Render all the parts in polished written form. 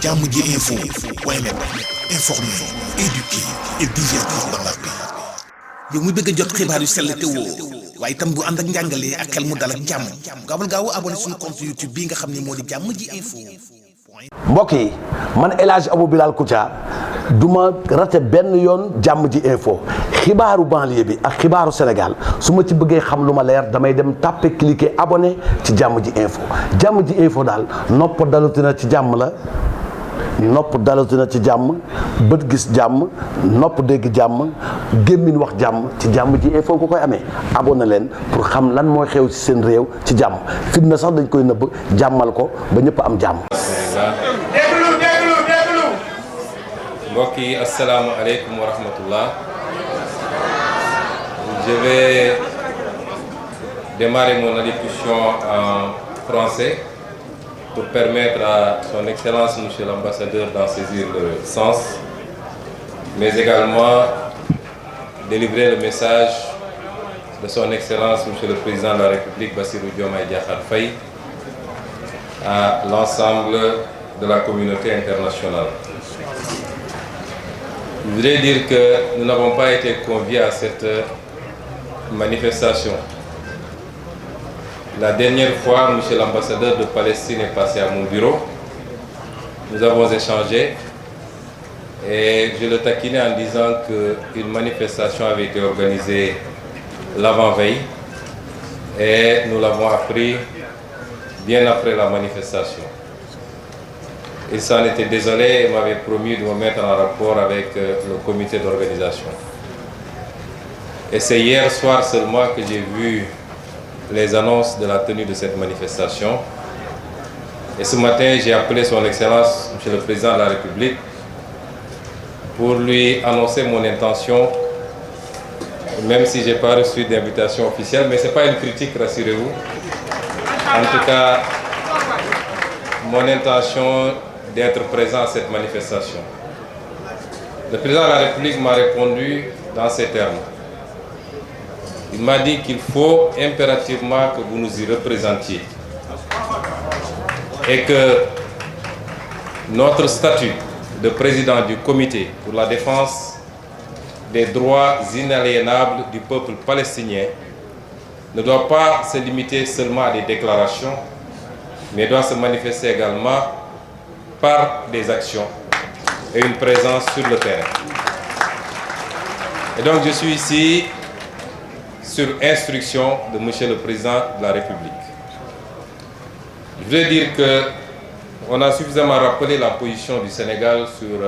jàmm ji info point net, informer, éduquer et divertir dans la paix. yow mu bëgg a jot xibaar yu sell te woo waaye itam bu ànd ak njàngalee ak xel mu dal ak jàmm gaawal gaaw abonné suñu compte YouTube bii nga xam ne moo di jàmm ji info. mbokk yi man El Hadj Abou Bilal Koutia du ma rate benn yoon jàmm ji info xibaaru banlieue bi ak xibaaru Sénégal su ma ci bëggee xam lu ma leer damay dem tàppe cliquer abonné ci jàmm ji info daal nopp dalutina ci jàmm la nopp dalutina ci jàmm bët gis jàmm nopp dégg jàmm gémmiñ wax jàmm ci jàmm ji info ko koy amee abonné leen pour xam lan mooy xew ci seen réew ci jàmm fitna sax dañ koy nëbb jàmmal ko ba ñëpp am jàmm. mbokk yi asalaamaaleykum wa rahmatullah. Je vais démarrer mon allocution en français pour permettre à son excellence monsieur l'ambassadeur d'en saisir le sens, mais également délivrer le message de son excellence monsieur le président de la République Bassirou Diomaye Diakhar Faye à l'ensemble de la communauté internationale. Je voudrais dire que nous n'avons pas été conviés à cette manifestation. La dernière fois, monsieur l'ambassadeur de Palestine est passé à mon bureau. Nous avons échangé et je le taquinais en disant qu'une manifestation avait été organisée l'avant-veille et nous l'avons appris bien après la manifestation. Il s'en était désolé et m'avait promis de me mettre en rapport avec le comité d'organisation. Et c'est hier soir seulement que j'ai vu les annonces de la tenue de cette manifestation. Et ce matin, j'ai appelé son Excellence, Monsieur le Président de la République, pour lui annoncer mon intention, même si je n'ai pas reçu d'invitation officielle, mais ce n'est pas une critique, rassurez-vous. En tout cas, mon intention d'être présent à cette manifestation. Le président de la République m'a répondu dans ces termes. Il m'a dit qu'il faut impérativement que vous nous y représentiez et que notre statut de président du comité pour la défense des droits inaliénables du peuple palestinien ne doit pas se limiter seulement à des déclarations, mais doit se manifester également par des actions et une présence sur le terrain. Et donc je suis ici sur instruction de Monsieur le Président de la République. Je voudrais dire qu'on a suffisamment rappelé la position du Sénégal sur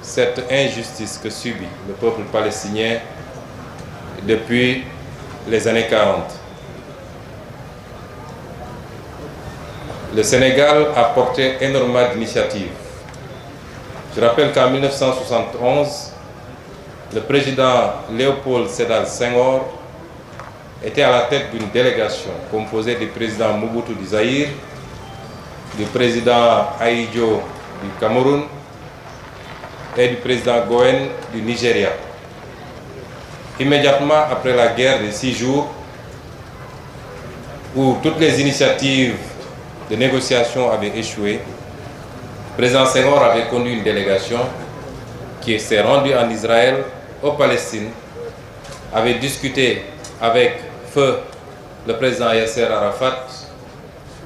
cette injustice que subit le peuple palestinien depuis les années 40. Le Sénégal a porté énormément d'initiatives. Je rappelle qu'en 1971, le président Léopold Sédar Senghor était à la tête d'une délégation composée du président Mobutu du Zaïre, du président Ahidjo du Cameroun et du président Goen du Nigeria. Immédiatement après la guerre des 6 jours, où toutes les initiatives de négociation avaient échoué, le président Senghor avait conduit une délégation qui s'est rendue en Israël, au Palestine, avait discuté avec feu le président Yasser Arafat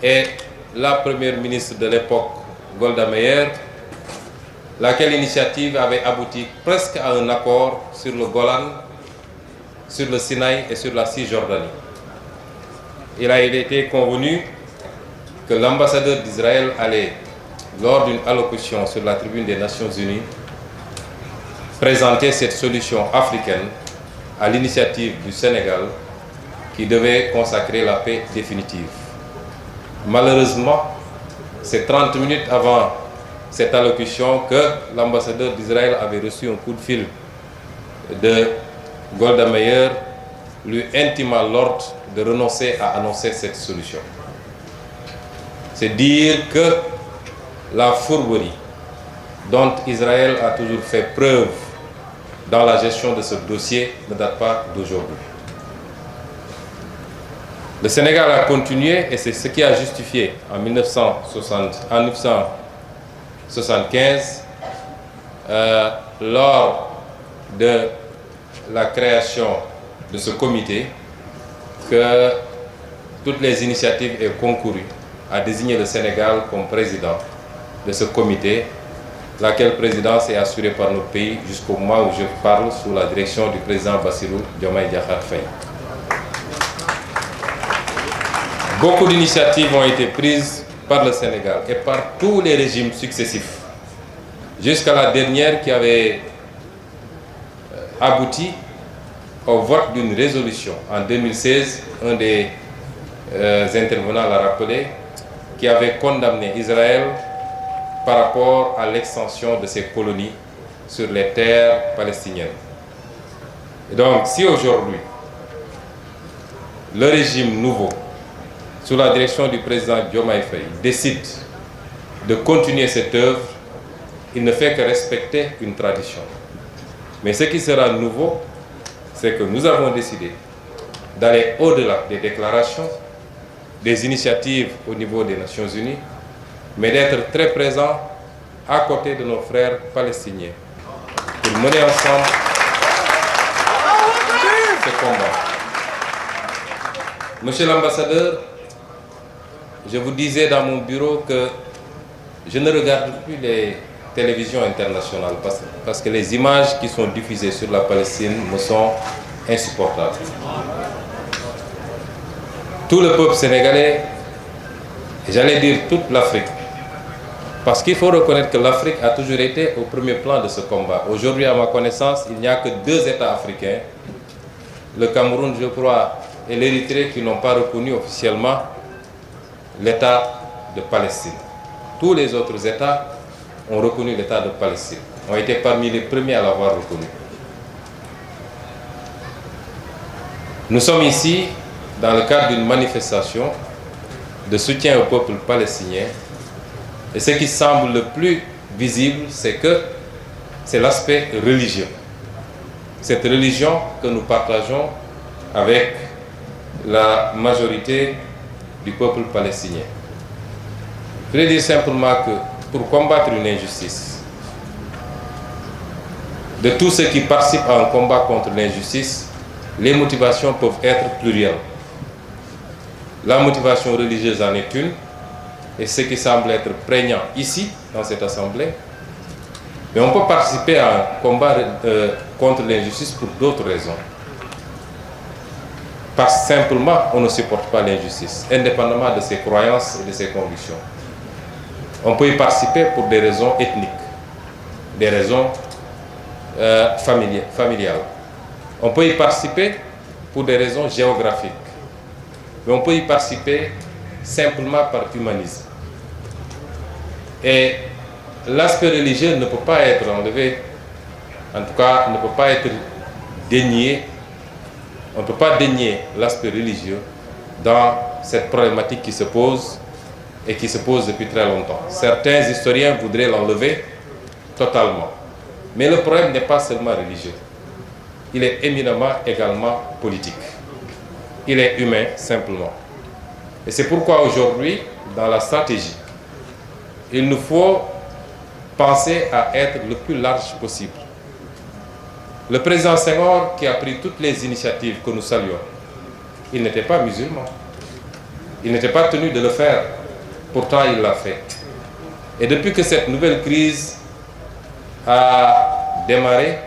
et la première ministre de l'époque, Golda Meir, laquelle initiative avait abouti presque à un accord sur le Golan, sur le Sinaï et sur la Cisjordanie. Il a été convenu que l'ambassadeur d'Israël allait, lors d'une allocution sur la tribune des Nations Unies, présenter cette solution africaine à l'initiative du Sénégal qui devait consacrer la paix définitive. Malheureusement, c'est 30 minutes avant cette allocution que l'ambassadeur d'Israël avait reçu un coup de fil de Golda Meir, lui intimant l'ordre de renoncer à annoncer cette solution. C'est dire que la fourberie dont Israël a toujours fait preuve dans la gestion de ce dossier ne date pas d'aujourd'hui. Le Sénégal a continué et c'est ce qui a justifié en 1960, 1975, lors de la création de ce comité, que toutes les initiatives aient concouru à désigner le Sénégal comme président de ce comité, laquelle présidence est assurée par notre pays jusqu'au moment où je parle sous la direction du président Bassirou Diomaye Diakhar Faye. Beaucoup d'initiatives ont été prises par le Sénégal et par tous les régimes successifs, jusqu'à la dernière qui avait abouti au vote d'une résolution en 2016, un des intervenants l'a rappelé, qui avait condamné Israël par rapport à l'extension de ses colonies sur les terres palestiniennes. Et donc, si aujourd'hui, le régime nouveau, sous la direction du président Diomaye Faye, décide de continuer cette œuvre, il ne fait que respecter une tradition. Mais ce qui sera nouveau, c'est que nous avons décidé d'aller au-delà des déclarations, des initiatives au niveau des Nations Unies, mais d'être très présents à côté de nos frères palestiniens pour mener ensemble ce combat. Monsieur l'ambassadeur, je vous disais dans mon bureau que je ne regarde plus les télévisions internationales parce que les images qui sont diffusées sur la Palestine me sont insupportables. Tout le peuple sénégalais, j'allais dire toute l'Afrique, parce qu'il faut reconnaître que l'Afrique a toujours été au premier plan de ce combat. Aujourd'hui, à ma connaissance, il n'y a que 2 États africains, le Cameroun, je crois, et l'Érythrée, qui n'ont pas reconnu officiellement l'État de Palestine. Tous les autres États ont reconnu l'État de Palestine, ont été parmi les premiers à l'avoir reconnu. Nous sommes ici dans le cadre d'une manifestation de soutien au peuple palestinien. Et ce qui semble le plus visible, c'est que c'est l'aspect religieux. Cette religion que nous partageons avec la majorité du peuple palestinien. Je voulais dire simplement que pour combattre une injustice, de tous ceux qui participent à un combat contre l'injustice, les motivations peuvent être plurielles. La motivation religieuse en est une, et ce qui semble être prégnant ici, dans cette assemblée. Mais on peut participer à un combat contre l'injustice pour d'autres raisons. Parce que simplement, on ne supporte pas l'injustice, indépendamment de ses croyances et de ses convictions. On peut y participer pour des raisons ethniques, des raisons familiales. On peut y participer pour des raisons géographiques. Mais on peut y participer simplement par humanisme. Et l'aspect religieux ne peut pas être enlevé, en tout cas ne peut pas être dénié. On ne peut pas dénier l'aspect religieux dans cette problématique qui se pose et qui se pose depuis très longtemps. Certains historiens voudraient l'enlever totalement. Mais le problème n'est pas seulement religieux. Il est éminemment également politique. Il est humain simplement. Et c'est pourquoi aujourd'hui, dans la stratégie, il nous faut penser à être le plus large possible. Le président Senghor, qui a pris toutes les initiatives que nous saluons, il n'était pas musulman. Il n'était pas tenu de le faire. Pourtant, il l'a fait. Et depuis que cette nouvelle crise a démarré,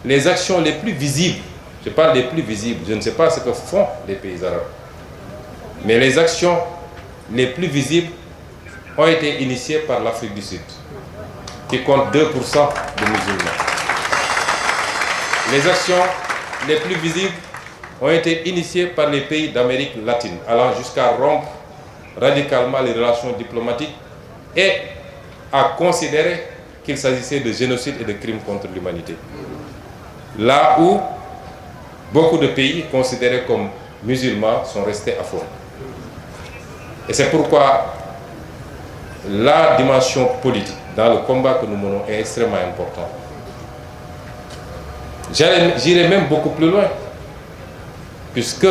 les actions les plus visibles, je parle des plus visibles, je ne sais pas ce que font les pays arabes, mais les actions les plus visibles ont été initiées par l'Afrique du Sud, qui compte 2% de musulmans. Les actions les plus visibles ont été initiées par les pays d'Amérique latine, allant jusqu'à rompre radicalement les relations diplomatiques et à considérer qu'il s'agissait de génocide et de crimes contre l'humanité. Là où beaucoup de pays considérés comme musulmans sont restés à fond. Et c'est pourquoi la dimension politique dans le combat que nous menons est extrêmement importante. J'irai même beaucoup plus loin, puisque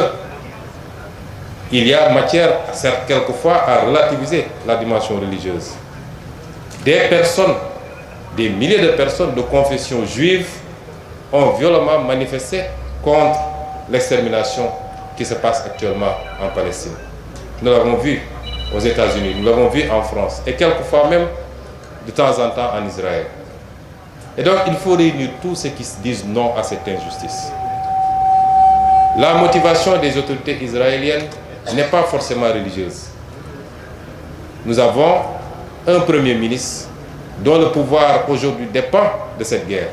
il y a matière, certes, quelquefois, à relativiser la dimension religieuse. des personnes, des milliers de personnes de confession juive ont violemment manifesté contre l'extermination qui se passe actuellement en Palestine. Nous l'avons vu aux États-Unis, nous l'avons vu en France et quelquefois même de temps en temps en Israël. Et donc il faut réunir tous ceux qui disent non à cette injustice. La motivation des autorités israéliennes n'est pas forcément religieuse. Nous avons un Premier ministre dont le pouvoir aujourd'hui dépend de cette guerre.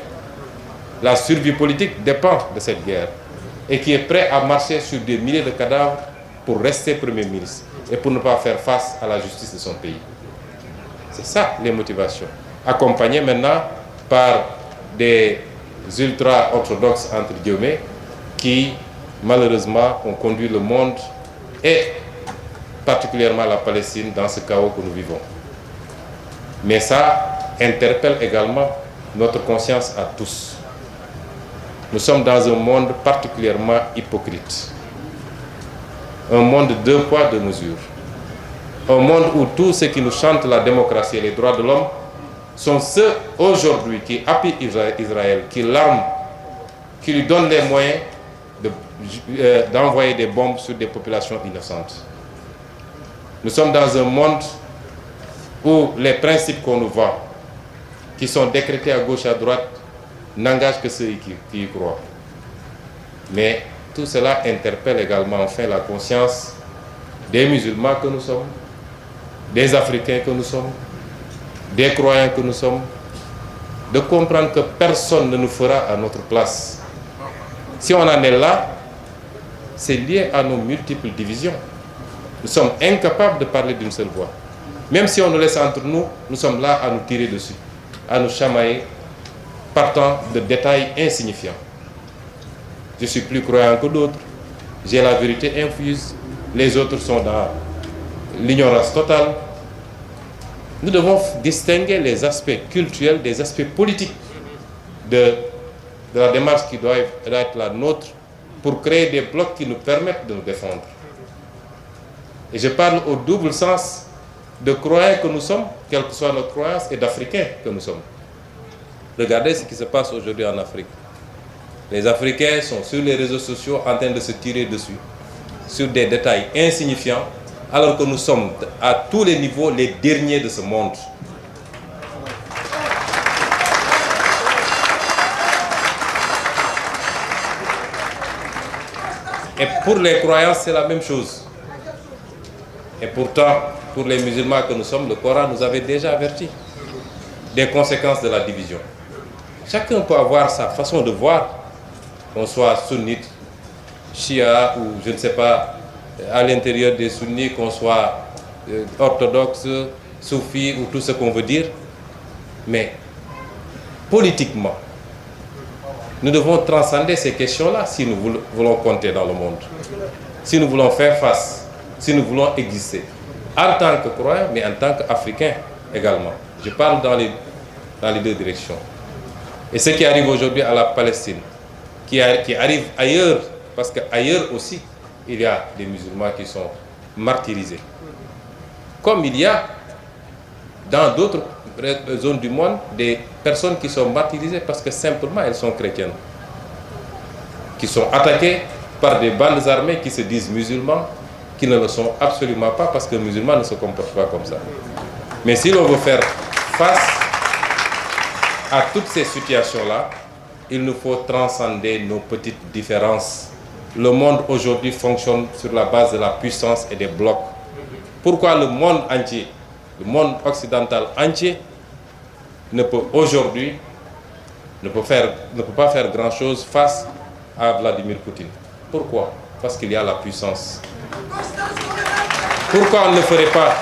La survie politique dépend de cette guerre et qui est prêt à marcher sur des milliers de cadavres pour rester Premier ministre et pour ne pas faire face à la justice de son pays. C'est ça les motivations. Accompagnées maintenant par des ultra-orthodoxes, entre guillemets, qui malheureusement ont conduit le monde et particulièrement la Palestine dans ce chaos que nous vivons. Mais ça interpelle également notre conscience à tous. Nous sommes dans un monde particulièrement hypocrite. Un monde de 2 poids, 2 mesures. Un monde où tous ceux qui nous chantent la démocratie et les droits de l'homme sont ceux aujourd'hui qui appuient Israël, qui l'arment, qui lui donnent les moyens d'envoyer des bombes sur des populations innocentes. Nous sommes dans un monde où les principes qu'on nous vend, qui sont décrétés à gauche et à droite, n'engagent que ceux qui y croient. Mais tout cela interpelle également enfin la conscience des musulmans que nous sommes, des Africains que nous sommes, des croyants que nous sommes, de comprendre que personne ne nous fera à notre place. Si on en est là, c'est lié à nos multiples divisions. Nous sommes incapables de parler d'une seule voix. Même si on nous laisse entre nous, nous sommes là à nous tirer dessus, à nous chamailler, partant de détails insignifiants. Je suis plus croyant que d'autres, j'ai la vérité infuse, les autres sont dans l'ignorance totale. Nous devons distinguer les aspects culturels des aspects politiques de la démarche qui doit être la nôtre pour créer des blocs qui nous permettent de nous défendre. Et je parle au double sens de croyants que nous sommes, quelle que soit notre croyance, et d'Africains que nous sommes. Regardez ce qui se passe aujourd'hui en Afrique. Les Africains sont sur les réseaux sociaux en train de se tirer dessus, sur des détails insignifiants, alors que nous sommes à tous les niveaux les derniers de ce monde. Et pour les croyants, c'est la même chose. Et pourtant, pour les musulmans que nous sommes, le Coran nous avait déjà averti des conséquences de la division. Chacun peut avoir sa façon de voir, qu'on soit sunnite, chia ou je ne sais pas, à l'intérieur des sunnis, qu'on soit orthodoxe, soufi ou tout ce qu'on veut dire. Mais politiquement, nous devons transcender ces questions-là si nous voulons compter dans le monde, si nous voulons faire face, si nous voulons exister, en tant que croyants, mais en tant qu'Africains également. Je parle dans les deux directions. Et ce qui arrive aujourd'hui à la Palestine, qui arrive ailleurs, parce qu'ailleurs aussi, il y a des musulmans qui sont martyrisés. Comme il y a dans d'autres zones du monde des personnes qui sont martyrisées parce que simplement elles sont chrétiennes, qui sont attaquées par des bandes armées qui se disent musulmans, qui ne le sont absolument pas parce que les musulmans ne se comportent pas comme ça. Mais si l'on veut faire face à toutes ces situations-là, il nous faut transcender nos petites différences. Le monde aujourd'hui fonctionne sur la base de la puissance et des blocs. Pourquoi le monde entier, le monde occidental entier, ne peut aujourd'hui, ne peut pas faire grand-chose face à Vladimir Poutine? Pourquoi? Parce qu'il y a la puissance. Pourquoi on ne le ferait pas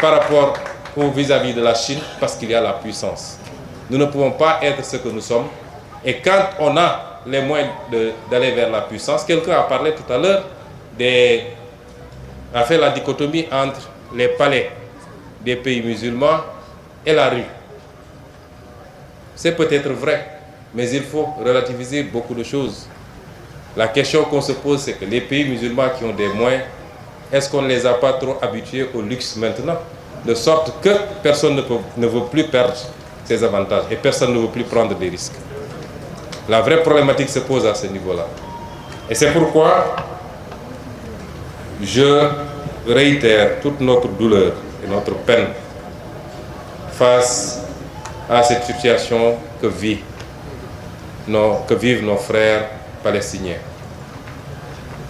par rapport ou vis-à-vis de la Chine? Parce qu'il y a la puissance. Nous ne pouvons pas être ce que nous sommes. Et quand on a les moyens d'aller vers la puissance, quelqu'un a parlé tout à l'heure, a fait la dichotomie entre les palais des pays musulmans et la rue. C'est peut-être vrai, mais il faut relativiser beaucoup de choses. La question qu'on se pose, c'est que les pays musulmans qui ont des moyens, est-ce qu'on ne les a pas trop habitués au luxe maintenant? de sorte que personne ne veut plus perdre ses avantages et personne ne veut plus prendre des risques. La vraie problématique se pose à ce niveau-là. Et c'est pourquoi je réitère toute notre douleur et notre peine face à cette situation que vivent nos frères palestiniens.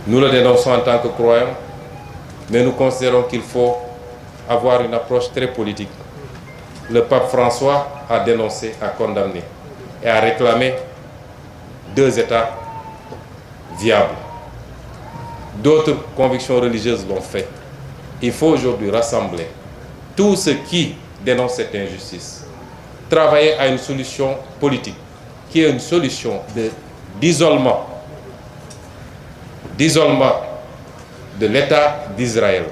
Nous le dénonçons en tant que croyants, mais nous considérons qu'il faut avoir une approche très politique. Le pape François a dénoncé, a condamné et a réclamé 2 États viables. D'autres convictions religieuses l'ont fait. Il faut aujourd'hui rassembler tous ceux qui dénoncent cette injustice, travailler à une solution politique, qui est une solution d'isolement de l'État d'Israël.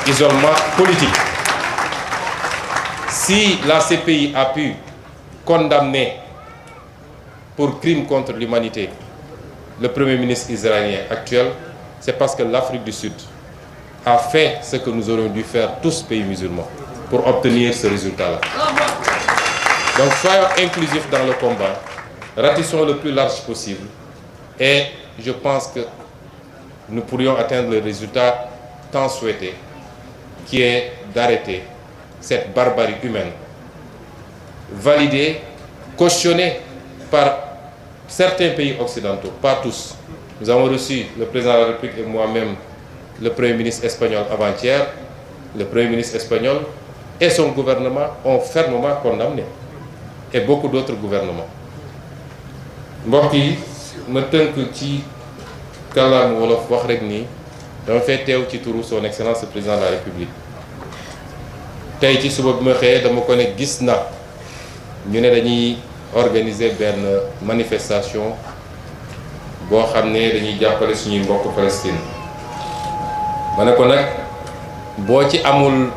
Isolement politique. Si la CPI a pu condamner pour crime contre l'humanité le Premier ministre israélien actuel, c'est parce que l'Afrique du Sud a fait ce que nous aurions dû faire tous pays musulmans pour obtenir ce résultat-là. Donc soyons inclusifs dans le combat, ratissons le plus large possible et je pense que nous pourrions atteindre le résultat tant souhaité, qui est d'arrêter cette barbarie humaine, validée, cautionnée par certains pays occidentaux, pas tous. Nous avons reçu, le président de la République et moi-même, le Premier ministre espagnol avant-hier. Le Premier ministre espagnol et son gouvernement ont fermement condamné, et beaucoup d'autres gouvernements. mbokk yi ma tënk ci kàllaama wolof wax rek ni dama fay teew ci turu son excellence le président de la République. tey ci suba bi ma xëyee dama ko ne gis na ñu ne dañuy organiser benn manifestation boo xam ne dañuy jàppale suñuy mbokk Palestine. ma ne ko nag boo ci amul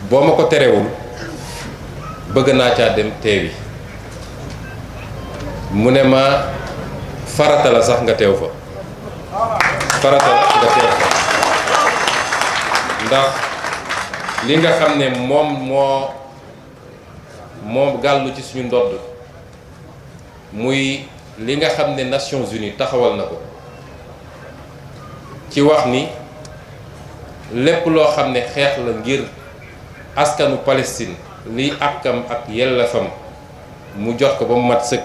boo ma ko terewul bëgg naa caa dem teewi. mu ne ma farata la sax nga teew fa farata la nga teew fa ndax li nga xam ne moom gàllu ci suñu ndodd muy li nga xam ne Nations Unies taxawal na ko ci wax ni lépp loo xam ne xeex la ngir askanu Palestine liy àkkam ak yellefam mu jox ko ba mu mat sëkk.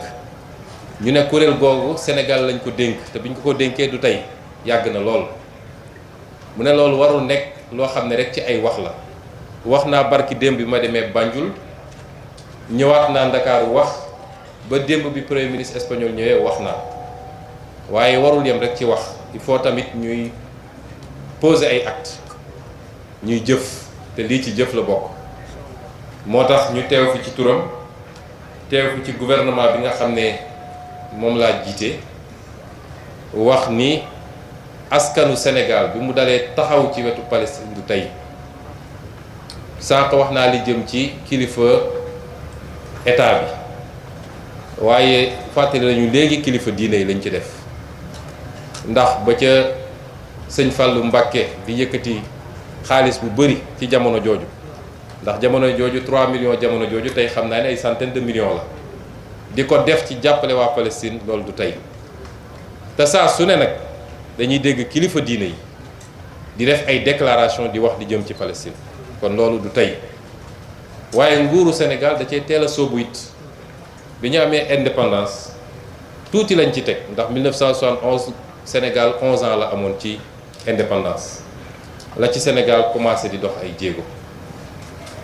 ñu ne kuréel googu Sénégal lañ ko dénk te biñ ko dénkee du tey yàgg na lool mu ne loolu warul nekk loo xam ne rek ci ay wax la wax naa barki démb bi ma demee Banjul ñëwaat naa Ndakaaru wax ba démb bi premier ministre espagnol ñëwee wax naa waaye warul yem rek ci wax il faut tamit ñuy poser ay actes ñuy jëf te lii ci jëf la bokk moo tax ñu teew fi ci turam teew fi ci gouvernement bi nga xam ne moom laa jiite wax ni askanu Sénégal bi mu dalee taxaw ci wetu Palestine du tey sànq wax naa li jëm ci kilifa état bi waaye fàttali nañu léegi kilifa diine yi lañ ci def ndax ba ca sëñ Fallou Mbacké di yëkkati xaalis bu bëri ci jamono jooju ndax jamono jooju 3 millions jamono jooju tey xam naa ne ay centaine de millions la di ko def ci jàppale waa Palestine loolu du tey te saa su ne nag dañuy dégg kilifa diine yi di def ay déclaration di wax di jëm ci Palestine kon loolu du tey waaye nguuru Sénégal da cee teel a soobu it bi ñu amee indépendance tuuti lañ ci teg ndax 1971 Sénégal 11 ans la amoon ci indépendance la ci Sénégal commencé di dox ay jéego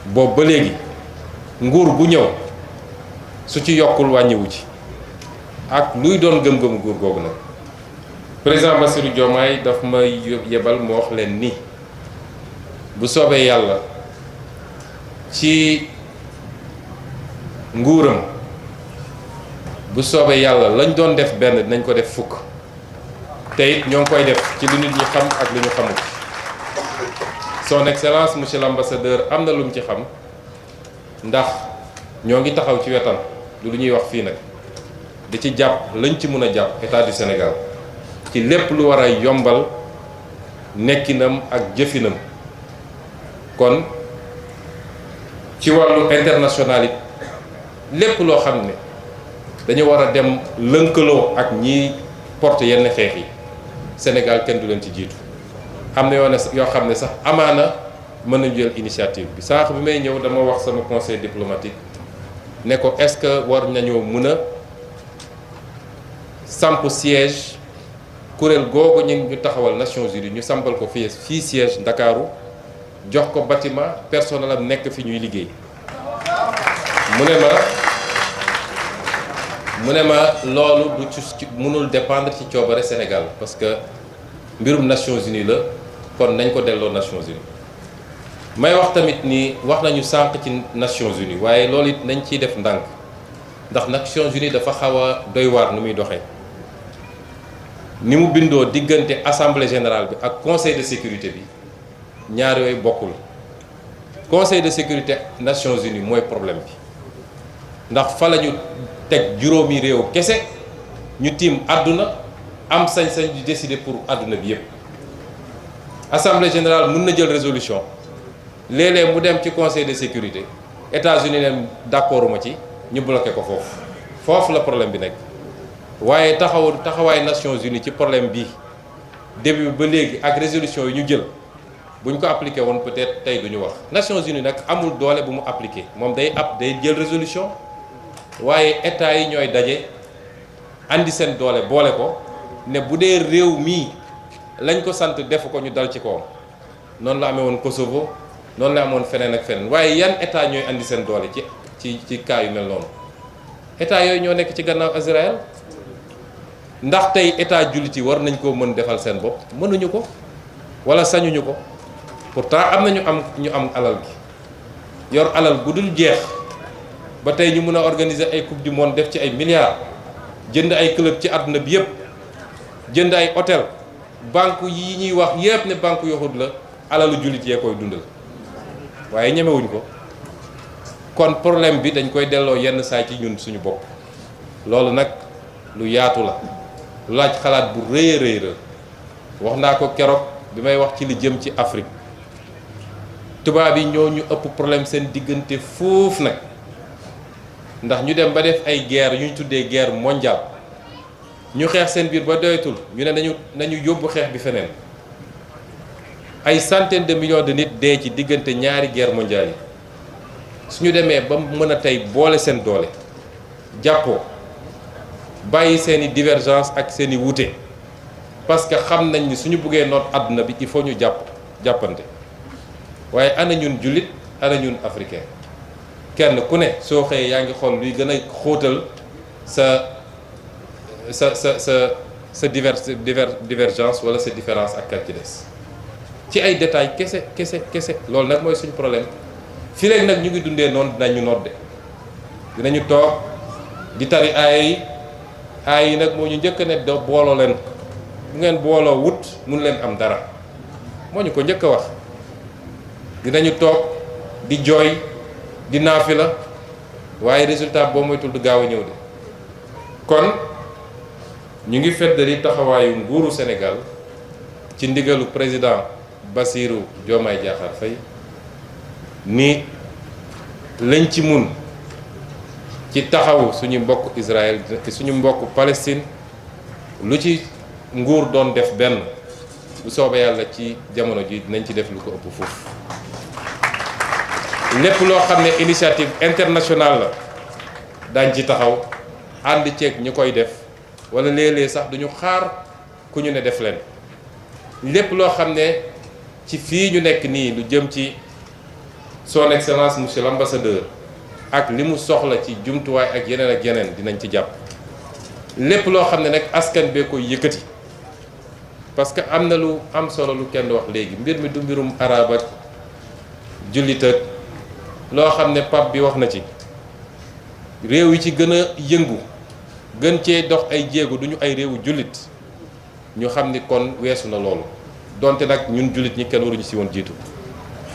boobu ba léegi nguur bu ñëw su ci yokkul wàññiwu ci ak luy doon gëm-gëmu nguur googu nag président Bassirou Diomaye daf ma yebal mu wax leen ni bu soobee yàlla ci nguuram bu soobee yàlla lañ doon def benn dinañ ko def fukk te it ñoo ngi koy def ci lu nit ñi xam ak lu ñu xamul son excellence monsieur l'ambassadeur am na lu mu ci xam ndax ñoo ngi taxaw ci wetam lu ñuy wax fii nag di ci jàpp lañ ci mën a jàpp état du Sénégal ci lépp lu war a yombal nekkinam ak jëfinam. kon ci wàllu international it lépp loo xam ne dañu war a dem lënkaloo ak ñiy porte yenn xeex yi Sénégal kenn du leen ci jiitu. am na yoo xam ne sax amaana mën nañu jël initiative bi sànq bi may ñëw dama wax sama conseil diplomatique ne ko est-ce que war nañoo mën a samp siège kuréel googu ñu taxawal Nations Unies ñu sampal ko fii siège Ndakaaru jox ko bâtiment personnel am nekk fi ñuy liggéey. mu ne ma loolu du ci mënul dépendre ci coobare Sénégal parce que mbirum Nations Unies la kon nañ ko delloo Nations Unies. may wax tamit ni wax nañu sànq ci Nations Unies waaye loolu it nañ ciy def ndànk ndax Nations Unies dafa xaw a doy waar nu muy doxee ni mu bindoo diggante assemblée générale bi ak conseil de sécurité bi ñaar yooyu bokkul. conseil de sécurité Nations Unies mooy problème bi ndax fa la ñu teg juróomi réew kese ñu tiim àdduna am sañ-sañ di décider pour àdduna bi yépp. assemblée générale mën na jël résolution léeg-léeg mu dem ci conseil de sécurité États-Unis ne d'accord ma ci ñu bloqué ko foofu la problème bi nekk. waaye taxawaay Nations Unies ci problème bi début ba léegi ak résolution yi ñu jël buñ ko appliqué woon peut-être tey duñu wax. Nations Unies nag amul doole bu mu appliqué moom day jël résolution waaye état yi ñooy daje andi seen doole boole ko ne bu dee réew mii lañ ko sant def ko ñu dal ci kawam. noonu la amee woon Kosovo noonu la amoon feneen ak feneen waaye yan état ñooy andi seen doole ci cas yu mel noonu état yooyu ñoo nekk ci gannaaw Israël. ndax tey état jullit yi war nañ koo mën defal seen bopp mënuñu ko wala sañuñu ko pourtant am na ñu am alal gi yor alal bu dul jeex ba tey ñu mën a organiser ay coupe du monde def ci ay milliards jënd ay club ci àdduna bi yépp jënd ay hôtel banque yi ñuy wax yépp ne banque yoxut la alalu jullit yee koy dundal waaye ñemewuñ ko kon problème bi dañ koy delloo yenn saay ci ñun suñu bopp loolu nag lu yaatu la laaj xalaat bu rëy a rëy wax naa ko keroog bi may wax ci li jëm ci Afrique tubaab yi ñoo ñu ëpp problème seen diggante foofu nag ndax ñu dem ba def ay guerre yu ñu tuddee guerre mondiale ñu xeex seen biir ba doyatul ñu ne nañu yóbbu xeex bi feneen ay centaines de millions de nit dee ci diggante ñaari guerre mondiale yi suñu demee ba mën a tey boole seen doole jàppoo bàyyi seeni divergence ak seeni wuute parce que xam nañ ni suñu buggee noot àdduna bi il faut ñu jàppante waaye ana ñun jullit ana ñun africain kenn ku ne soo xëyee yaa ngi xool luy gën a xóotal sa divergence wala sa différence ak kal ci des ci ay détails kese loolu nag mooy suñu problème fii léegi nag ñu ngi dundee noonu dinañu nodde dinañu toog di tari aay yi nag moo ñu njëkk ne do booloo leen bu ngeen booloo wut mun leen am dara moo ñu ko njëkk a wax dinañu toog di jooy di naafila waaye résultat boo moytul du gaaw a ñëw de kon ñu ngi feddali taxawaayu nguuru Sénégal ci ndigalu président Bassirou Diomaye Diakhar Faye ni lañ ci mun ci taxawu suñu mbokk Israël suñu mbokk Palestine lu ci nguur doon def benn bu soobee yàlla ci jamono ji dinañ ci def lu ko ëpp foofu lépp loo xam ne initiative internationale la daañ ci taxaw ànd ceeg ñu koy def wala léeg-léeg sax duñu xaar ku ñu ne def leen lépp loo xam ne ci fii ñu nekk nii lu jëm ci son excellence monsieur l'ambassadeur ak li mu soxla ci jumtuwaay ak yeneen dinañ ci jàpp lépp loo xam ne nag askan bee koy yëkkati parce que am na lu am solo lu kenn wax léegi mbir mi du mbirum arab ak jullit ak loo xam ne pap bi wax na ci réew yi ci gën a yëngu gën cee dox ay jéego duñu ay réewu jullit ñu xam ni kon weesu na loolu donte nag ñun jullit ñi kenn waruñu si woon jiitu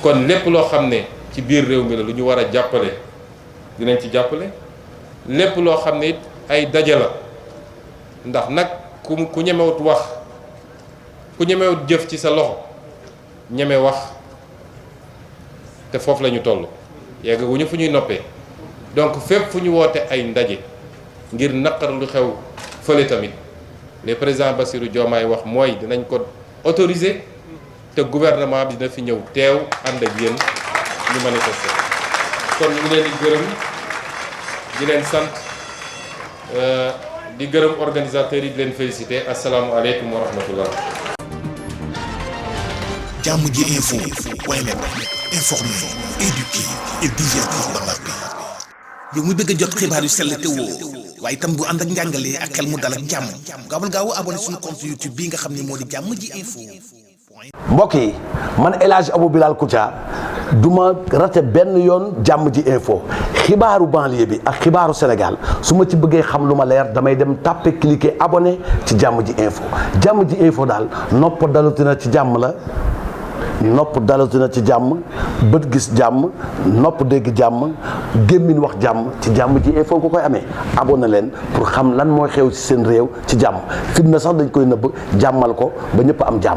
kon lépp loo xam ne ci biir réew mi la lu ñu war a jàppale dinañ ci jàppale lépp loo xam ne it ay daje la ndax nag ku ñemewut wax ku ñemewut jëf ci sa loxo ñeme wax te foofu la ñu toll yegg wu ñu fu ñuy noppee donc fépp fu ñu woote ay ndaje ngir naqar lu xew fële tamit le président Bassirou Diomaye wax mooy dinañ ko autoriser te gouvernement bi dina fi ñëw teew ànd ak yéen ñu manifester kon ñu ngi leen di gërëm di leen sant di gërëm organisateurs yi di leen féliciter asalaamualeykum wa rahmatullah. Jàmm ji info point net informer, éduquer et divertir dans la paix. yow mu bëgg a jot xibaar yu sell te woo waaye itam bu ànd ak njàngalee ak xel mu dal ak jàmm gaawal gaaw abonné suñu compte YouTube bii nga xam ne moo di Jàmm ji info. mbokk yi man El Hadj Abou Bilal Koutia du ma rate benn yoon Jàmm ji info xibaaru banlieue bi ak xibaaru Sénégal su ma ci bëggee xam lu ma leer damay dem tàppe cliquer abonné ci Jàmm ji info Jàmm ji info daal nopp dalutina ci jàmm la. nopp dalatina ci jàmm bët gis jàmm nopp dégg jàmm gémmiñ wax jàmm ci Jàmm ji info ko koy amee abonné leen pour xam lan mooy xew ci seen réew ci jàmm fitna sax dañ koy nëbb jàmmal ko ba ñëpp am jàmm.